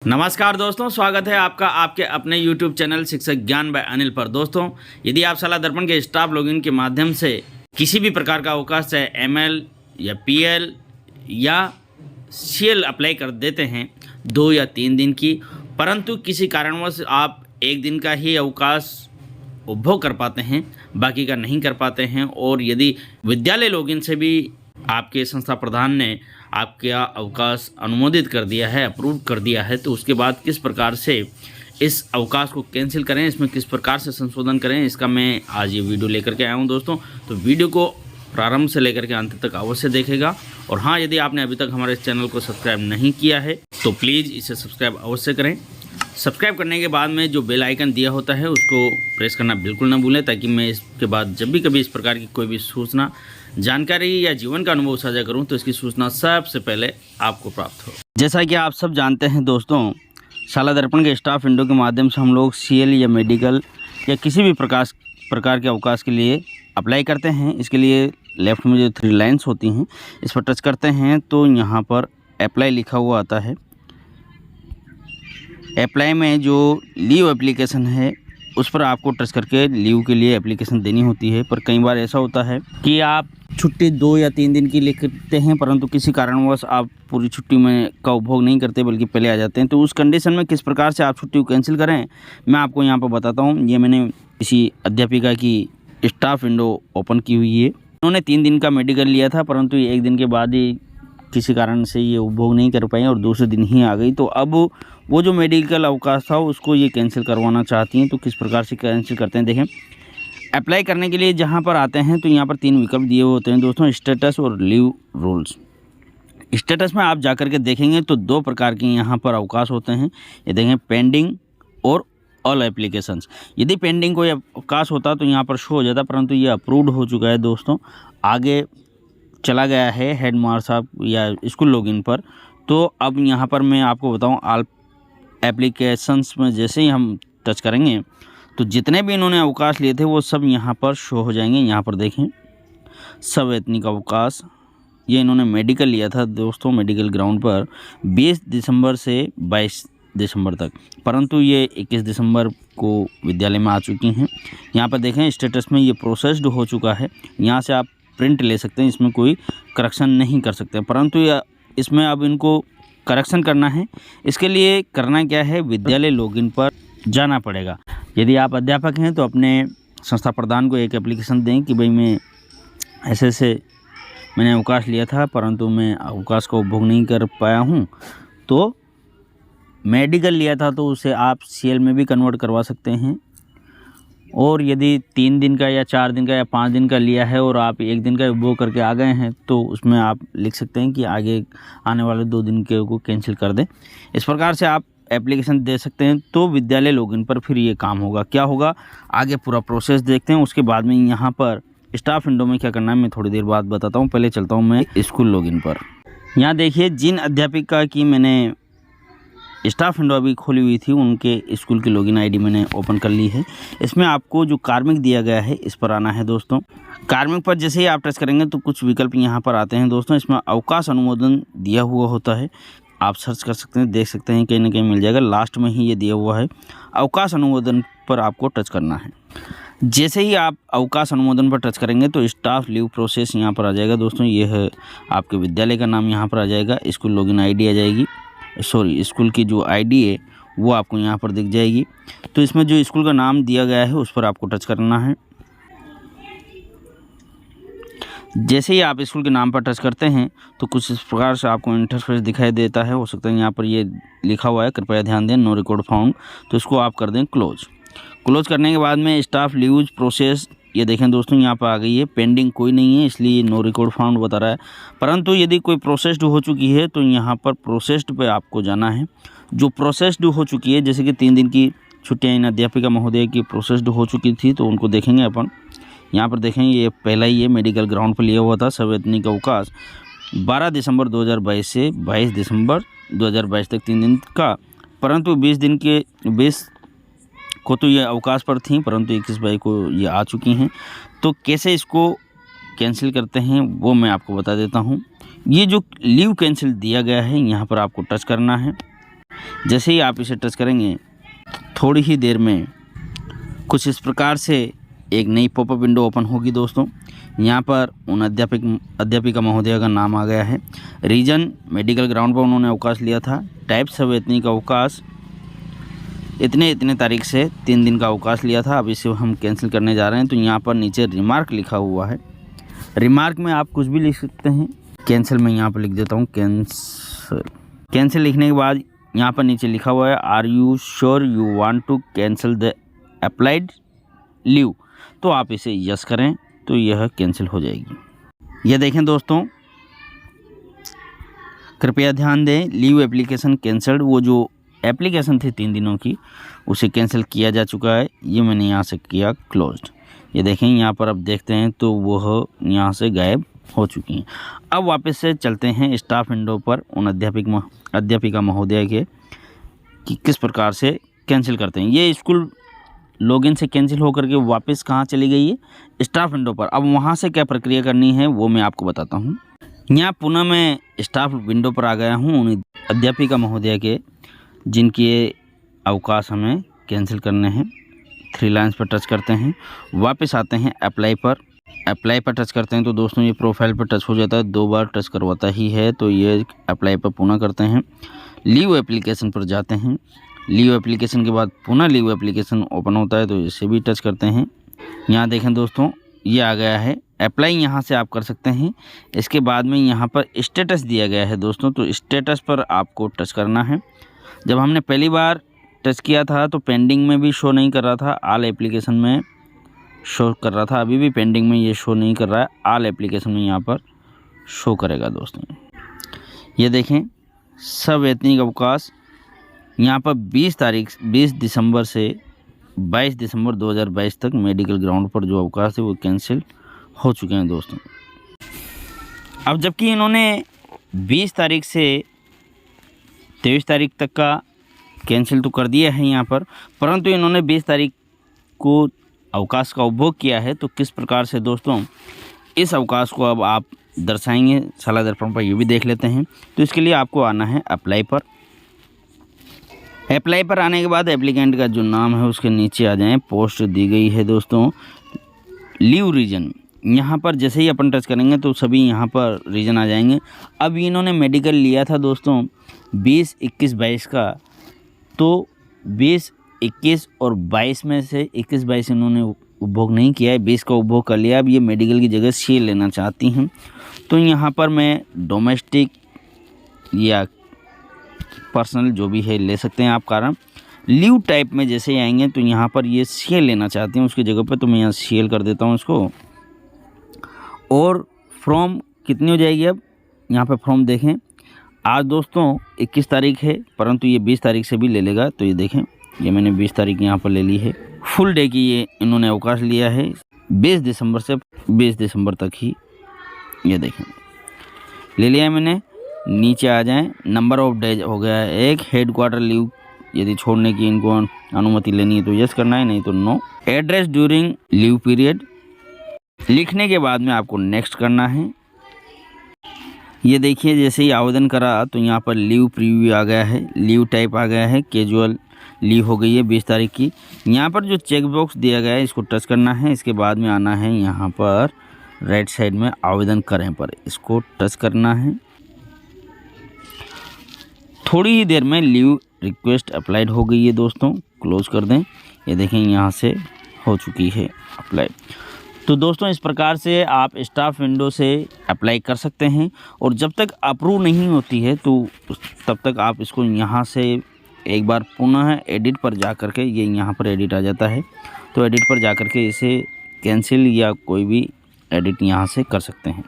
नमस्कार दोस्तों, स्वागत है आपका आपके अपने YouTube चैनल शिक्षक ज्ञान बाय अनिल पर। दोस्तों, यदि आप शाला दर्पण के स्टाफ लॉगिन के माध्यम से किसी भी प्रकार का अवकाश चाहे ML या PL या CL अप्लाई कर देते हैं 2 या 3 दिन की, परंतु किसी कारणवश आप 1 दिन का ही अवकाश उपभोग कर पाते हैं, बाकी का नहीं कर पाते हैं, और यदि विद्यालय लॉगिन से भी आपके संस्था प्रधान ने आपका अवकाश अनुमोदित कर दिया है, अप्रूव कर दिया है, तो उसके बाद किस प्रकार से इस अवकाश को कैंसिल करें, इसमें किस प्रकार से संशोधन करें, इसका मैं आज ये वीडियो लेकर के आया हूँ दोस्तों। तो वीडियो को प्रारंभ से लेकर के अंत तक अवश्य देखेगा। और हाँ, यदि आपने अभी तक हमारे चैनल को सब्सक्राइब नहीं किया है तो प्लीज़ इसे सब्सक्राइब अवश्य करें। सब्सक्राइब करने के बाद में जो बेल आइकन दिया होता है उसको प्रेस करना बिल्कुल ना भूलें, ताकि मैं इसके बाद जब भी कभी इस प्रकार की कोई भी सूचना, जानकारी या जीवन का अनुभव साझा करूं तो इसकी सूचना सबसे पहले आपको प्राप्त हो। जैसा कि आप सब जानते हैं दोस्तों, शाला दर्पण के स्टाफ विंडो के माध्यम से हम लोग CL या मेडिकल या किसी भी प्रकार के अवकाश के लिए अप्लाई करते हैं। इसके लिए लेफ़्ट में जो 3 लाइन्स होती हैं इस पर टच करते हैं तो यहाँ पर अप्लाई लिखा हुआ आता है। अप्लाई में जो लीव एप्लीकेशन है उस पर आपको टच करके लीव के लिए एप्लीकेशन देनी होती है। पर कई बार ऐसा होता है कि आप छुट्टी 2 या 3 दिन की लिखते हैं, परंतु किसी कारणवश आप पूरी छुट्टी में का उपभोग नहीं करते बल्कि पहले आ जाते हैं। तो उस कंडीशन में किस प्रकार से आप छुट्टी को कैंसिल करें, मैं आपको यहाँ पर बताता हूँ। ये मैंने किसी अध्यापिका की स्टाफ विंडो ओपन की हुई है। उन्होंने 3 दिन का मेडिकल लिया था, परंतु 1 दिन के बाद ही किसी कारण से ये उपभोग नहीं कर पाई और दूसरे दिन ही आ गई। तो अब वो जो मेडिकल अवकाश था उसको ये कैंसिल करवाना चाहती हैं। तो किस प्रकार से कैंसिल करते हैं, देखें। अप्लाई करने के लिए जहाँ पर आते हैं तो यहाँ पर 3 विकल्प दिए हुए होते हैं दोस्तों, स्टेटस और लीव रूल्स। स्टेटस में आप जाकर के देखेंगे तो 2 प्रकार के यहाँ पर अवकाश होते हैं। ये देखें, पेंडिंग और ऑल एप्लीकेशंस। यदि पेंडिंग कोई अवकाश होता तो यहाँ पर शो हो जाता, परंतु ये अप्रूव्ड हो चुका है दोस्तों, आगे चला गया है हेड मास्टर या स्कूल लॉगिन पर। तो अब यहाँ पर मैं आपको बताऊँ, ऑल एप्लीकेशंस में जैसे ही हम टच करेंगे तो जितने भी इन्होंने अवकाश लिए थे वो सब यहाँ पर शो हो जाएंगे। यहाँ पर देखें, सवैतनिक अवकाश, ये इन्होंने मेडिकल लिया था दोस्तों मेडिकल ग्राउंड पर 20 दिसंबर से 22 दिसंबर तक, परंतु ये 21 दिसंबर को विद्यालय में आ चुकी हैं। यहाँ पर देखें, स्टेटस में ये प्रोसेस्ड हो चुका है। यहाँ से आप प्रिंट ले सकते हैं, इसमें कोई करेक्शन नहीं कर सकते, परंतु इसमें अब इनको करेक्शन करना है। इसके लिए करना क्या है, विद्यालय लॉगिन पर जाना पड़ेगा। यदि आप अध्यापक हैं तो अपने संस्था प्रधान को एक एप्लीकेशन दें कि भाई मैं ऐसे मैंने अवकाश लिया था, परंतु मैं अवकाश का उपभोग नहीं कर पाया हूँ। तो मेडिकल लिया था तो उसे आप CL में भी कन्वर्ट करवा सकते हैं। और यदि 3 दिन का या 4 दिन का या 5 दिन का लिया है और आप 1 दिन का उपभोग करके आ गए हैं तो उसमें आप लिख सकते हैं कि आगे आने वाले 2 दिन के को कैंसिल कर दें। इस प्रकार से आप एप्लीकेशन दे सकते हैं। तो विद्यालय लॉगिन पर फिर ये काम होगा। क्या होगा, आगे पूरा प्रोसेस देखते हैं। उसके बाद में यहाँ पर स्टाफ विंडो में क्या करना है मैं थोड़ी देर बाद बताता हूँ। पहले चलता हूँ मैं स्कूल लॉगिन पर। यहाँ देखिए, जिन अध्यापिका की मैंने स्टाफ विंडो अभी खोली हुई थी उनके स्कूल की लॉगिन ID मैंने ओपन कर ली है। इसमें आपको जो कार्मिक दिया गया है इस पर आना है दोस्तों। कार्मिक पर जैसे ही आप टच करेंगे तो कुछ विकल्प यहाँ पर आते हैं दोस्तों। इसमें अवकाश अनुमोदन दिया हुआ होता है, आप सर्च कर सकते हैं, देख सकते हैं, कहीं ना कहीं मिल जाएगा। लास्ट में ही ये दिया हुआ है, अवकाश अनुमोदन पर आपको टच करना है। जैसे ही आप अवकाश अनुमोदन पर टच करेंगे तो स्टाफ लीव प्रोसेस यहाँ पर आ जाएगा दोस्तों। ये है आपके विद्यालय का नाम यहाँ पर आ जाएगा, स्कूल लॉगिन ID आ जाएगी, स्कूल की जो ID है वो आपको यहाँ पर दिख जाएगी। तो इसमें जो स्कूल का नाम दिया गया है उस पर आपको टच करना है। जैसे ही आप स्कूल के नाम पर टच करते हैं तो कुछ इस प्रकार से आपको इंटरफेस दिखाई देता है। हो सकता है यहाँ पर ये लिखा हुआ है, कृपया ध्यान दें, नो रिकॉर्ड फाउंड, तो इसको आप कर दें क्लोज करने के बाद में स्टाफ लीव्स प्रोसेस, ये देखें दोस्तों यहाँ पर आ गई है। पेंडिंग कोई नहीं है इसलिए नो रिकॉर्ड फाउंड बता रहा है, परंतु यदि कोई प्रोसेस्ड हो चुकी है तो यहाँ पर प्रोसेस्ड पे आपको जाना है। जो प्रोसेस्ड हो चुकी है, जैसे कि 3 दिन की छुट्टियाँ इन अध्यापिका महोदय की प्रोसेस्ड हो चुकी थी, तो उनको देखेंगे अपन। यहाँ पर देखें, ये पहला ही ये मेडिकल ग्राउंड पर लिया हुआ था सवैतनिक अवकाश 12 दिसंबर 2022 से 22 दिसंबर 2022 तक 3 दिन का, परंतु 20 को तो ये अवकाश पर थी, परंतु 21 को ये आ चुकी हैं। तो कैसे इसको कैंसिल करते हैं वो मैं आपको बता देता हूँ। ये जो लीव कैंसिल दिया गया है यहाँ पर आपको टच करना है। जैसे ही आप इसे टच करेंगे थोड़ी ही देर में कुछ इस प्रकार से एक नई पॉपअप विंडो ओपन होगी दोस्तों। यहाँ पर उन अध्यापिका महोदया का नाम आ गया है। रीजन मेडिकल ग्राउंड पर उन्होंने अवकाश लिया था। टाइप संवैतनिक अवकाश इतने तारीख से 3 दिन का अवकाश लिया था। अब इसे हम कैंसिल करने जा रहे हैं। तो यहाँ पर नीचे रिमार्क लिखा हुआ है। रिमार्क में आप कुछ भी लिख सकते हैं। कैंसिल मैं यहाँ पर लिख देता हूँ कैंसिल लिखने के बाद यहाँ पर नीचे लिखा हुआ है are you sure you want to cancel the applied leave. तो आप इसे यस करें तो यह कैंसिल हो जाएगी। यह देखें दोस्तों, कृपया ध्यान दें, लीव एप्लीकेशन कैंसल्ड। वो जो एप्लीकेशन थी 3 दिनों की उसे कैंसिल किया जा चुका है। ये मैंने यहाँ से किया क्लोज्ड। ये देखें यहाँ पर अब देखते हैं तो वह यहाँ से गायब हो चुकी हैं। अब वापस से चलते हैं स्टाफ विंडो पर उन अध्यापिका महोदय के कि किस प्रकार से कैंसिल करते हैं। ये स्कूल लॉगिन से कैंसिल होकर के वापस कहाँ चली गई है, स्टाफ विंडो पर। अब वहाँ से क्या प्रक्रिया करनी है वो मैं आपको बताता हूँ। यहाँ पुनः मैं स्टाफ विंडो पर आ गया हूँ उन अध्यापिका महोदय के जिनके अवकाश हमें कैंसिल करने हैं। 3 लाइन्स पर टच करते हैं, वापस आते हैं अप्लाई पर टच करते हैं। तो दोस्तों ये प्रोफाइल पर टच हो जाता है, 2 बार टच करवाता ही है। तो ये अप्लाई पर पुनः करते हैं, लीव एप्लीकेशन पर जाते हैं। लीव एप्लीकेशन के बाद पुनः लीव एप्लीकेशन ओपन होता है तो इसे भी टच करते हैं। यहाँ देखें दोस्तों ये आ गया है। अप्लाई यहाँ से आप कर सकते हैं। इसके बाद में यहाँ पर स्टेटस दिया गया है दोस्तों, तो स्टेटस पर आपको टच करना है। जब हमने पहली बार टच किया था तो पेंडिंग में भी शो नहीं कर रहा था, ऑल एप्लीकेशन में शो कर रहा था। अभी भी पेंडिंग में ये शो नहीं कर रहा है, ऑल एप्लीकेशन में यहाँ पर शो करेगा दोस्तों। ये देखें संवैतनिक अवकाश यहाँ पर 20 दिसंबर से 22 दिसंबर 2022 तक मेडिकल ग्राउंड पर जो अवकाश है वो कैंसिल हो चुके हैं दोस्तों। अब जबकि इन्होंने 20 तारीख से 23 तारीख तक का कैंसिल तो कर दिया है यहाँ पर, परंतु इन्होंने 20 तारीख को अवकाश का उपभोग किया है। तो किस प्रकार से दोस्तों इस अवकाश को अब आप दर्शाएंगे सलाह दर्पण पर, ये भी देख लेते हैं। तो इसके लिए आपको आना है अप्लाई पर। अप्लाई पर आने के बाद एप्लीकेंट का जो नाम है उसके नीचे आ जाएं। पोस्ट दी गई है दोस्तों लीव रीजन। यहाँ पर जैसे ही अपन टच करेंगे तो सभी यहाँ पर रीजन आ जाएंगे। अब इन्होंने मेडिकल लिया था दोस्तों 20, 21, 22 का, तो 20, 21 और 22 में से 21, 22 इन्होंने उपभोग नहीं किया है, 20 का उपभोग कर लिया। अब ये मेडिकल की जगह सी लेना चाहती हैं। तो यहाँ पर मैं डोमेस्टिक या पर्सनल जो भी है ले सकते हैं आप। कारण लीव टाइप में जैसे ही आएंगे तो यहाँ पर ये सी लेना चाहते हैं उसकी जगह पर, तो मैं यहाँ सी कर देता हूँ इसको। और फ्रॉम कितनी हो जाएगी अब यहाँ पर फ्रॉम देखें। आज दोस्तों 21 तारीख है, परंतु ये 20 तारीख से भी ले लेगा। तो ये देखें ये मैंने 20 तारीख यहाँ पर ले ली है। फुल डे की ये इन्होंने अवकाश लिया है 20 दिसंबर से 20 दिसंबर तक ही। ये देखें ले लिया है मैंने। नीचे आ जाएं, नंबर ऑफ डेज हो गया है 1। हेड क्वार्टर लीव यदि छोड़ने की इनको अनुमति लेनी है तो यस करना है, नहीं तो no. Address during leave period लिखने के बाद में आपको नेक्स्ट करना है। ये देखिए जैसे ही आवेदन करा तो यहाँ पर लीव प्रीव्यू आ गया है, लीव टाइप आ गया है, कैजुअल लीव हो गई है 20 तारीख की। यहाँ पर जो चेक बॉक्स दिया गया है इसको टच करना है। इसके बाद में आना है यहाँ पर राइट साइड में आवेदन करें पर, इसको टच करना है। थोड़ी ही देर में लीव रिक्वेस्ट अप्लाइड हो गई है दोस्तों, क्लोज कर दें। ये देखें यहाँ से हो चुकी है अप्लाई। तो दोस्तों इस प्रकार से आप स्टाफ विंडो से अप्लाई कर सकते हैं। और जब तक अप्रूव नहीं होती है तो तब तक आप इसको यहाँ से एक बार पुनः एडिट पर जा कर के, ये यहाँ पर एडिट आ जाता है, तो एडिट पर जा कर के इसे कैंसिल या कोई भी एडिट यहाँ से कर सकते हैं।